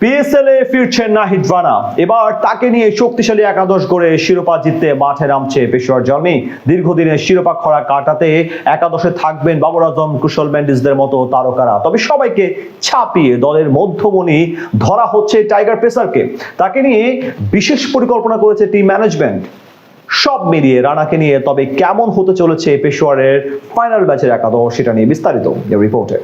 PSL এ ফিরছেন নাহিদ রানা। এবার তাকে নিয়ে শক্তিশালী একাদশ গড়ে শিরোপা জিততে মাঠে নামছে পেশোয়ার জালমি। দীর্ঘদিনের শিরোপা খরা কাটাতে একাদশে থাকবেন বাবর আজম, কুশল মেন্ডিসদের মতো তারকারা। তবে সবাইকে ছাপিয়ে দলের মধ্যমণি ধরা হচ্ছে টাইগার পেসারকে। তাকে নিয়ে বিশেষ পরিকল্পনা করেছে টিম ম্যানেজমেন্ট। সব মিলিয়ে রানাকে নিয়ে তবে কেমন হতে চলেছে পেশোয়ারের ফাইনাল ম্যাচের একাদশ, সেটা নিয়ে বিস্তারিত রিপোর্টে।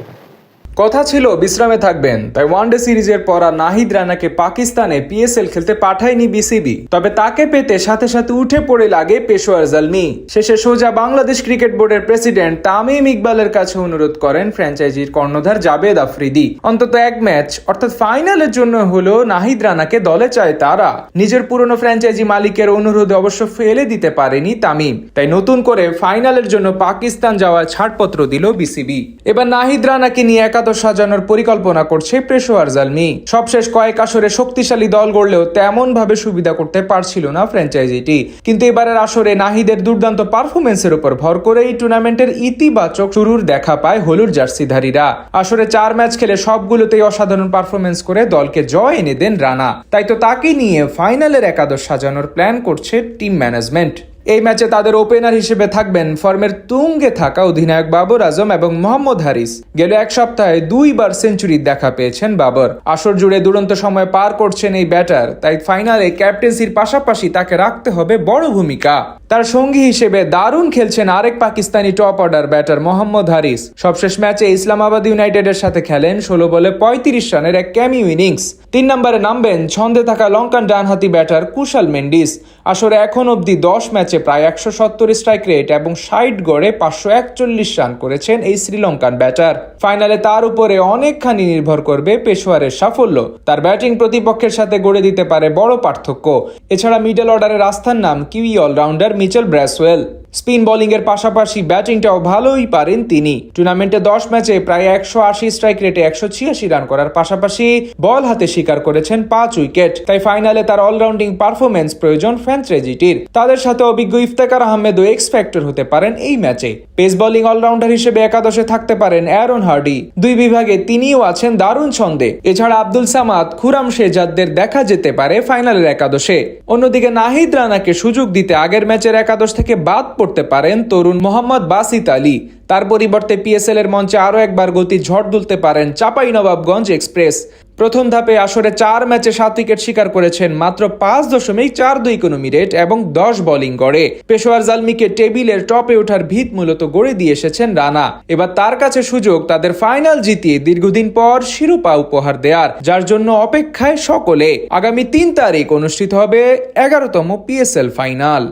কথা ছিল বিশ্রামে থাকবেন, তাই ওয়ানডে সিরিজের পর নাহিদ রানাকে পাকিস্তানে পিএসএল খেলতে পাঠায়নি বিসিবি। তবে তাকে পেতে সাথে সাথে উঠে পড়ে লাগে পেশোয়ার জালমি। শেষে সোজা বাংলাদেশ ক্রিকেট বোর্ডের প্রেসিডেন্ট তামিম ইকবালের কাছে অনুরোধ করেন ফ্র্যাঞ্চাইজির কর্ণধার জাবেদ আফ্রিদি। অন্তত এক ম্যাচ অর্থাৎ ফাইনালের জন্য হলো নাহিদ রানাকে দলে চায় তারা। নিজের পুরনো ফ্র্যাঞ্চাইজি মালিকের অনুরোধে অবশ্য ফেলে দিতে পারেনি তামিম, তাই নতুন করে ফাইনালের জন্য পাকিস্তান যাওয়ার ছাড়পত্র দিল বিসিবি। এবার নাহিদ রানাকে নিয়ে সাজানোর পরিকল্পনা করছে পেশোয়ার জালমি। সবশেষ কয়েক আসরে শক্তিশালী দল গড়লেও তেমন ভাবে সুবিধা করতে পারছিল না ফ্র্যাঞ্চাইজিটি। কিন্তু এবারের আসরে নাহিদের দুর্দান্ত পারফরমেন্সের উপর ভর করে এই টুর্নামেন্টের ইতিবাচক শুরুর দেখা পায় হলুদ জার্সিধারীরা। আসরে 4 ম্যাচ খেলে সবগুলোতেই অসাধারণ পারফরমেন্স করে দলকে জয় এনে দেন রানা। তাই তো তাকে নিয়ে ফাইনালের একাদশ সাজানোর প্ল্যান করছে টিম ম্যানেজমেন্ট। এই ম্যাচে তাদের ওপেনার হিসেবে থাকবেন ফর্মের তুঙ্গে থাকা অধিনায়ক বাবর আজম এবং মোহাম্মদ হারিস। গেল এক সপ্তাহে 2 বার সেঞ্চুরির দেখা পেয়েছেন বাবর। আসর জুড়ে দুরন্ত সময় পার করছেন এই ব্যাটার, তাই ফাইনালে ক্যাপ্টেন্সির পাশাপাশি তাকে রাখতে হবে বড় ভূমিকা। তার সঙ্গী হিসেবে দারুণ খেলছেন আরেক Pakistani top order batter Mohammad Haris. সবশেষ ম্যাচে ইসলামাবাদ ইউনাইটেডের সাথে খেলেন 16 বলে 35 রানের এক ক্যামিও ইনিংস। 3 নম্বরে নামবেন ছন্দে থাকা লঙ্কান ডানহাতি ব্যাটার কুশল মেন্ডিস। আসরে এখন অব্দি 10 ম্যাচে প্রায় 170 স্ট্রাইক রেট এবং 60 গড়ে 541 রান করেছেন এই শ্রীলঙ্কান ব্যাটার। ফাইনালে তার উপরে অনেকখানি নির্ভর করবে পেশোয়ারের সাফল্য। তার ব্যাটিং প্রতিপক্ষের সাথে গড়ে দিতে পারে বড় পার্থক্য। এছাড়া মিডল অর্ডারের আস্থার নাম Kiwi allrounder Mitchell Bracewell. Spin bowling এর পাশাপাশি ব্যাটিংটাও ভালোই পারেন তিনি। টুর্নামেন্টে 10 ম্যাচে প্রায় 180 স্ট্রাইক রেটে 186 রান করার পাশাপাশি বল হাতে শিকার করেছেন 5 উইকেট। তাই ফাইনালে তার অলরাউন্ডিং পারফরমেন্স প্রয়োজন ফ্র্যাঞ্চাইজিটির। তাদের সাথে অভিজ্ঞ ইফতেখার আহমেদও এক্স ফ্যাক্টর হতে পারেন এই ম্যাচে। পেস বোলিং অলরাউন্ডার হিসেবে একাদশে থাকতে পারেন অ্যারন হার্ডি। 2 বিভাগে তিনিও আছেন দারুণ ছন্দে। এছাড়া আব্দুল সামাদ, খুরাম শেহজাদদের দেখা যেতে পারে ফাইনালের একাদশে। অন্যদিকে নাহিদ রানাকে সুযোগ দিতে আগের ম্যাচের একাদশ থেকে বাদ পড়তে পারেন তরুণ মোহাম্মদ বাসিত আলী। তার পরিবর্তে পিএসএল এর মঞ্চে আরো একবার গতি ঝড় তুলতে পারেন চাঁপাইনবাবগঞ্জ এক্সপ্রেস। প্রথম ধাপে আসরে 4 ম্যাচে 7 উইকেট শিকার করেছেন মাত্র 5.42 ইকোনমি রেট এবং 10 বোলিং গড়ে। পেশোয়ার জালমিকে টেবিলের টপে ওঠার ভিত মূলত গড়ে দিয়ে এসেছেন রানা। এবার তার কাছে সুযোগ তাদের ফাইনাল জিতিয়ে দীর্ঘদিন পর শিরোপা উপহার দেয়ার, যার জন্য অপেক্ষায় সকলে। আগামী 3 তারিখ অনুষ্ঠিত হবে 11তম পিএসএল ফাইনাল।